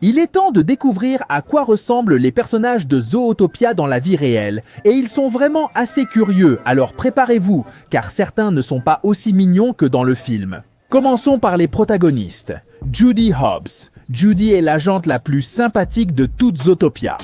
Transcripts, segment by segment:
Il est temps de découvrir à quoi ressemblent les personnages de Zootopia dans la vie réelle, et ils sont vraiment assez curieux, alors préparez-vous, car certains ne sont pas aussi mignons que dans le film. Commençons par les protagonistes. Judy Hobbs. Judy est l'agente la plus sympathique de toute Zootopia.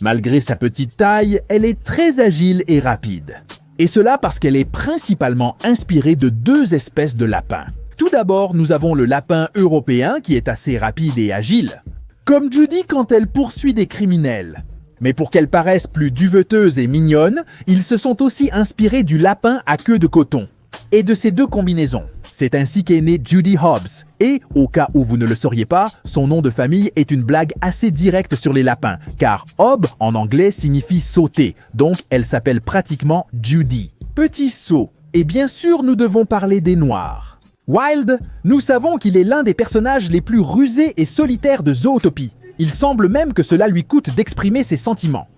Malgré sa petite taille, elle est très agile et rapide. Et cela parce qu'elle est principalement inspirée de deux espèces de lapins. Tout d'abord, nous avons le lapin européen qui est assez rapide et agile. Comme Judy quand elle poursuit des criminels. Mais pour qu'elle paraisse plus duveteuse et mignonne, ils se sont aussi inspirés du lapin à queue de coton et de ces deux combinaisons. C'est ainsi qu'est née Judy Hobbs. Et, au cas où vous ne le sauriez pas, son nom de famille est une blague assez directe sur les lapins, car Hob en anglais signifie sauter, donc elle s'appelle pratiquement Judy. Petit saut. Et bien sûr, nous devons parler des Noirs. Wild, nous savons qu'il est l'un des personnages les plus rusés et solitaires de Zootopie. Il semble même que cela lui coûte d'exprimer ses sentiments.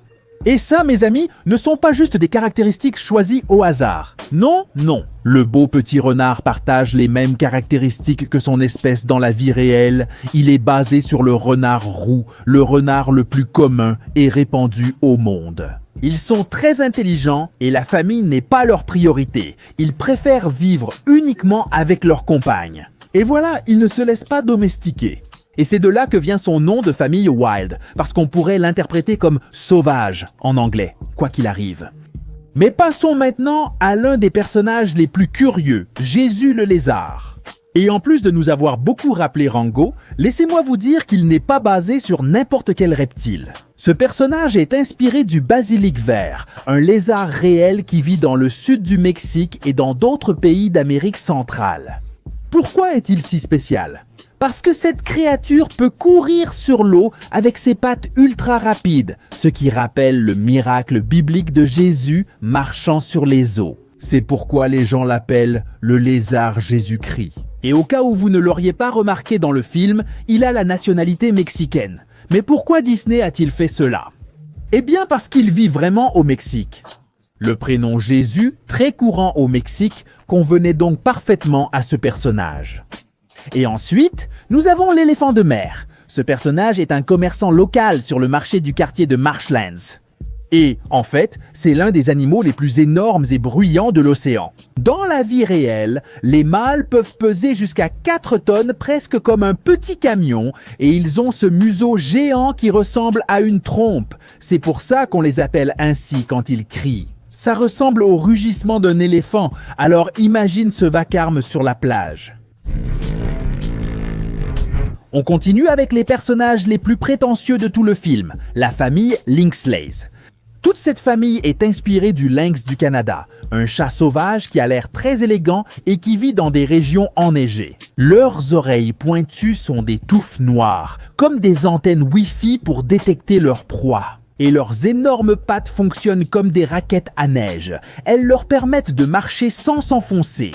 Et ça, mes amis, ne sont pas juste des caractéristiques choisies au hasard. Non, non. Le beau petit renard partage les mêmes caractéristiques que son espèce dans la vie réelle. Il est basé sur le renard roux, le renard le plus commun et répandu au monde. Ils sont très intelligents et la famille n'est pas leur priorité. Ils préfèrent vivre uniquement avec leur compagne. Et voilà, ils ne se laissent pas domestiquer. Et c'est de là que vient son nom de famille Wild, parce qu'on pourrait l'interpréter comme sauvage en anglais, quoi qu'il arrive. Mais passons maintenant à l'un des personnages les plus curieux, Jésus le lézard. Et en plus de nous avoir beaucoup rappelé Rango, laissez-moi vous dire qu'il n'est pas basé sur n'importe quel reptile. Ce personnage est inspiré du basilic vert, un lézard réel qui vit dans le sud du Mexique et dans d'autres pays d'Amérique centrale. Pourquoi est-il si spécial ? Parce que cette créature peut courir sur l'eau avec ses pattes ultra rapides, ce qui rappelle le miracle biblique de Jésus marchant sur les eaux. C'est pourquoi les gens l'appellent le lézard Jésus-Christ. Et au cas où vous ne l'auriez pas remarqué dans le film, il a la nationalité mexicaine. Mais pourquoi Disney a-t-il fait cela ? Eh bien parce qu'il vit vraiment au Mexique. Le prénom Jésus, très courant au Mexique, convenait donc parfaitement à ce personnage. Et ensuite, nous avons l'éléphant de mer. Ce personnage est un commerçant local sur le marché du quartier de Marshlands. Et, en fait, c'est l'un des animaux les plus énormes et bruyants de l'océan. Dans la vie réelle, les mâles peuvent peser jusqu'à 4 tonnes, presque comme un petit camion, et ils ont ce museau géant qui ressemble à une trompe. C'est pour ça qu'on les appelle ainsi quand ils crient. Ça ressemble au rugissement d'un éléphant, alors imagine ce vacarme sur la plage. On continue avec les personnages les plus prétentieux de tout le film, la famille Lynxleys. Toute cette famille est inspirée du lynx du Canada, un chat sauvage qui a l'air très élégant et qui vit dans des régions enneigées. Leurs oreilles pointues sont des touffes noires, comme des antennes Wi-Fi pour détecter leur proie. Et leurs énormes pattes fonctionnent comme des raquettes à neige. Elles leur permettent de marcher sans s'enfoncer.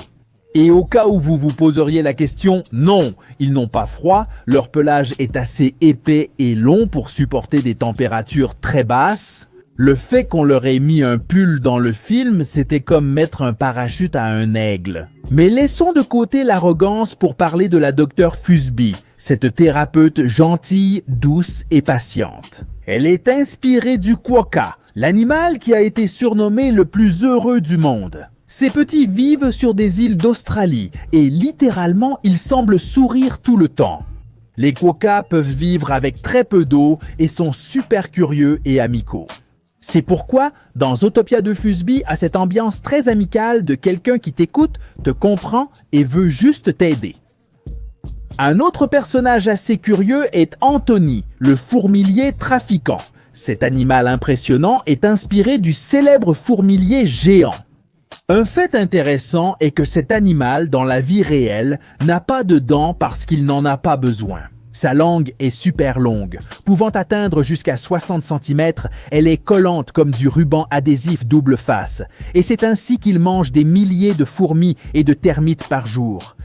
Et au cas où vous vous poseriez la question, non, ils n'ont pas froid, leur pelage est assez épais et long pour supporter des températures très basses. Le fait qu'on leur ait mis un pull dans le film, c'était comme mettre un parachute à un aigle. Mais laissons de côté l'arrogance pour parler de la docteure Fusby, cette thérapeute gentille, douce et patiente. Elle est inspirée du quokka, l'animal qui a été surnommé le plus heureux du monde. Ces petits vivent sur des îles d'Australie et littéralement ils semblent sourire tout le temps. Les quokkas peuvent vivre avec très peu d'eau et sont super curieux et amicaux. C'est pourquoi, dans Zootopia de Fusby a cette ambiance très amicale de quelqu'un qui t'écoute, te comprend et veut juste t'aider. Un autre personnage assez curieux est Anthony, le fourmilier trafiquant. Cet animal impressionnant est inspiré du célèbre fourmilier géant. Un fait intéressant est que cet animal, dans la vie réelle, n'a pas de dents parce qu'il n'en a pas besoin. Sa langue est super longue, pouvant atteindre jusqu'à 60 cm, elle est collante comme du ruban adhésif double face, et c'est ainsi qu'il mange des milliers de fourmis et de termites par jour.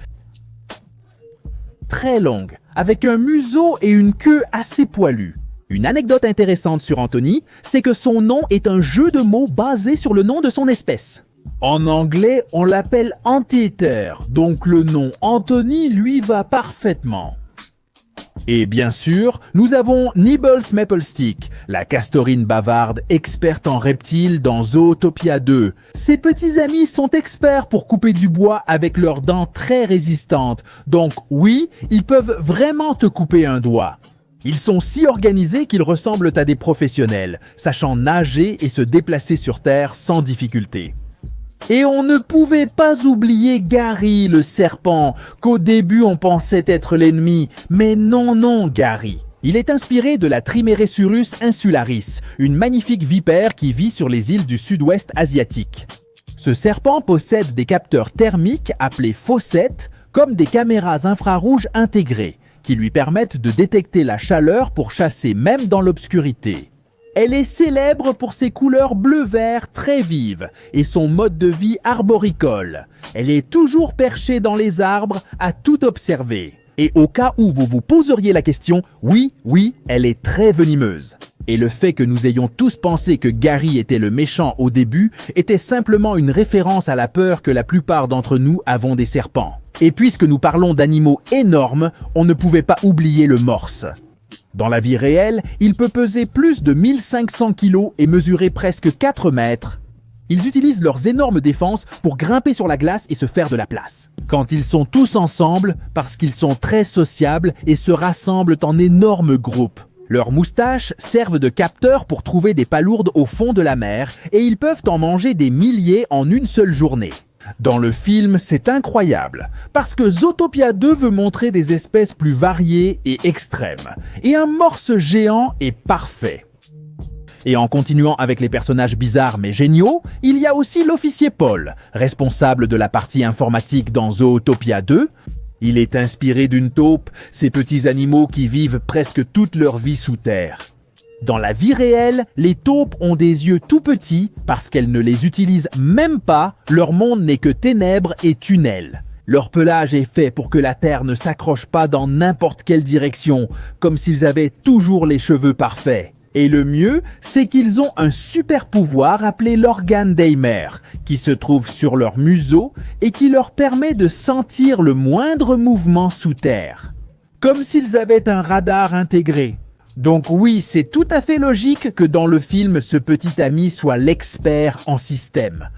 Très longue, avec un museau et une queue assez poilue. Une anecdote intéressante sur Anthony, c'est que son nom est un jeu de mots basé sur le nom de son espèce. En anglais, on l'appelle Anteater, donc le nom Anthony lui va parfaitement. Et bien sûr, nous avons Nibbles Maplestick, la castorine bavarde experte en reptiles dans Zootopia 2. Ses petits amis sont experts pour couper du bois avec leurs dents très résistantes. Donc oui, ils peuvent vraiment te couper un doigt. Ils sont si organisés qu'ils ressemblent à des professionnels, sachant nager et se déplacer sur Terre sans difficulté. Et on ne pouvait pas oublier Gary, le serpent, qu'au début on pensait être l'ennemi, mais non Gary. Il est inspiré de la Trimeresurus insularis, une magnifique vipère qui vit sur les îles du sud-ouest asiatique. Ce serpent possède des capteurs thermiques appelés fossettes, comme des caméras infrarouges intégrées, qui lui permettent de détecter la chaleur pour chasser même dans l'obscurité. Elle est célèbre pour ses couleurs bleu-vert très vives et son mode de vie arboricole. Elle est toujours perchée dans les arbres à tout observer. Et au cas où vous vous poseriez la question, oui, elle est très venimeuse. Et le fait que nous ayons tous pensé que Gary était le méchant au début était simplement une référence à la peur que la plupart d'entre nous avons des serpents. Et puisque nous parlons d'animaux énormes, on ne pouvait pas oublier le morse. Dans la vie réelle, il peut peser plus de 1500 kg et mesurer presque 4 mètres. Ils utilisent leurs énormes défenses pour grimper sur la glace et se faire de la place. Quand ils sont tous ensemble, parce qu'ils sont très sociables et se rassemblent en énormes groupes. Leurs moustaches servent de capteurs pour trouver des palourdes au fond de la mer et ils peuvent en manger des milliers en une seule journée. Dans le film, c'est incroyable, parce que Zootopia 2 veut montrer des espèces plus variées et extrêmes, et un morse géant est parfait. Et en continuant avec les personnages bizarres mais géniaux, il y a aussi l'officier Paul, responsable de la partie informatique dans Zootopia 2. Il est inspiré d'une taupe, ces petits animaux qui vivent presque toute leur vie sous terre. Dans la vie réelle, les taupes ont des yeux tout petits parce qu'elles ne les utilisent même pas, leur monde n'est que ténèbres et tunnels. Leur pelage est fait pour que la terre ne s'accroche pas dans n'importe quelle direction, comme s'ils avaient toujours les cheveux parfaits. Et le mieux, c'est qu'ils ont un super pouvoir appelé l'organe d'Eimer, qui se trouve sur leur museau et qui leur permet de sentir le moindre mouvement sous terre. Comme s'ils avaient un radar intégré. Donc oui, c'est tout à fait logique que dans le film, ce petit ami soit l'expert en système.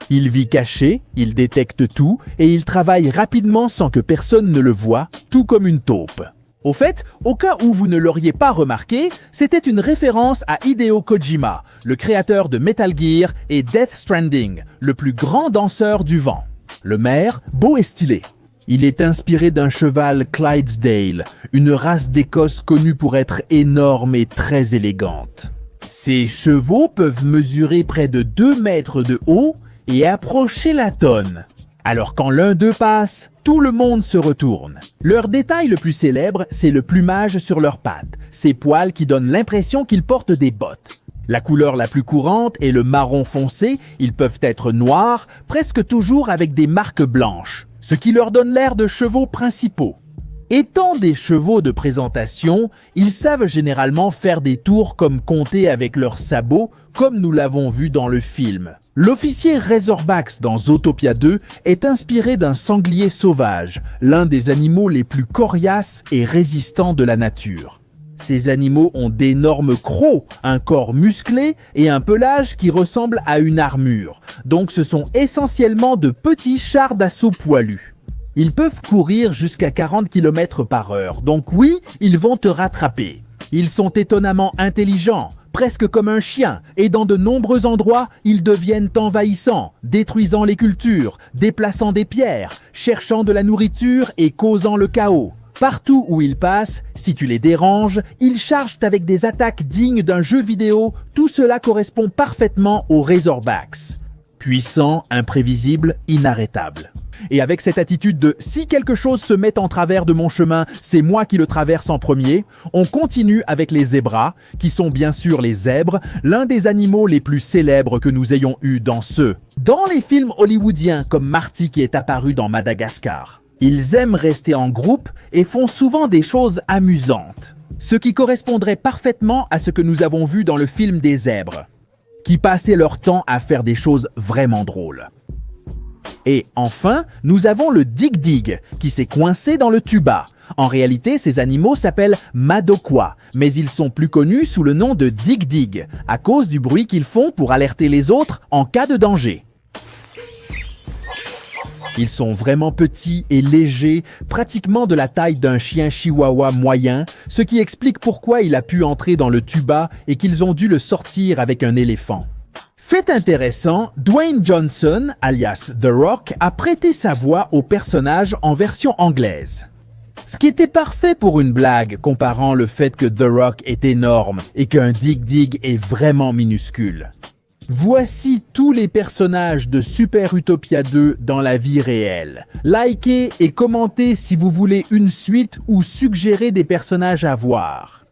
Il vit caché, il détecte tout et il travaille rapidement sans que personne ne le voie, tout comme une taupe. Au fait, au cas où vous ne l'auriez pas remarqué, c'était une référence à Hideo Kojima, le créateur de Metal Gear et Death Stranding, le plus grand danseur du vent. Le maire, beau et stylé. Il est inspiré d'un cheval Clydesdale, une race d'Écosse connue pour être énorme et très élégante. Ces chevaux peuvent mesurer près de 2 mètres de haut et approcher la tonne. Alors quand l'un d'eux passe, tout le monde se retourne. Leur détail le plus célèbre, c'est le plumage sur leurs pattes, ces poils qui donnent l'impression qu'ils portent des bottes. La couleur la plus courante est le marron foncé, ils peuvent être noirs, presque toujours avec des marques blanches, ce qui leur donne l'air de chevaux principaux. Étant des chevaux de présentation, ils savent généralement faire des tours comme compter avec leurs sabots, comme nous l'avons vu dans le film. L'officier Razorbacks dans Zootopia 2 est inspiré d'un sanglier sauvage, l'un des animaux les plus coriaces et résistants de la nature. Ces animaux ont d'énormes crocs, un corps musclé et un pelage qui ressemble à une armure. Donc ce sont essentiellement de petits chars d'assaut poilus. Ils peuvent courir jusqu'à 40 km/h, donc oui, ils vont te rattraper. Ils sont étonnamment intelligents, presque comme un chien, et dans de nombreux endroits, ils deviennent envahissants, détruisant les cultures, déplaçant des pierres, cherchant de la nourriture et causant le chaos. Partout où ils passent, si tu les déranges, ils chargent avec des attaques dignes d'un jeu vidéo. Tout cela correspond parfaitement aux Razorbacks. Puissants, imprévisibles, inarrêtables. Et avec cette attitude de « si quelque chose se met en travers de mon chemin, c'est moi qui le traverse en premier », on continue avec les zébras, qui sont bien sûr les zèbres, l'un des animaux les plus célèbres que nous ayons eus dans les films hollywoodiens comme Marty qui est apparu dans Madagascar. Ils aiment rester en groupe et font souvent des choses amusantes, ce qui correspondrait parfaitement à ce que nous avons vu dans le film des zèbres, qui passaient leur temps à faire des choses vraiment drôles. Et enfin, nous avons le Dig Dig, qui s'est coincé dans le tuba. En réalité, ces animaux s'appellent Madokois, mais ils sont plus connus sous le nom de Dig Dig, à cause du bruit qu'ils font pour alerter les autres en cas de danger. Ils sont vraiment petits et légers, pratiquement de la taille d'un chien chihuahua moyen, ce qui explique pourquoi il a pu entrer dans le tuba et qu'ils ont dû le sortir avec un éléphant. Fait intéressant, Dwayne Johnson, alias The Rock, a prêté sa voix au personnage en version anglaise. Ce qui était parfait pour une blague, comparant le fait que The Rock est énorme et qu'un Dig Dig est vraiment minuscule. Voici tous les personnages de Super Utopia 2 dans la vie réelle. Likez et commentez si vous voulez une suite ou suggérez des personnages à voir.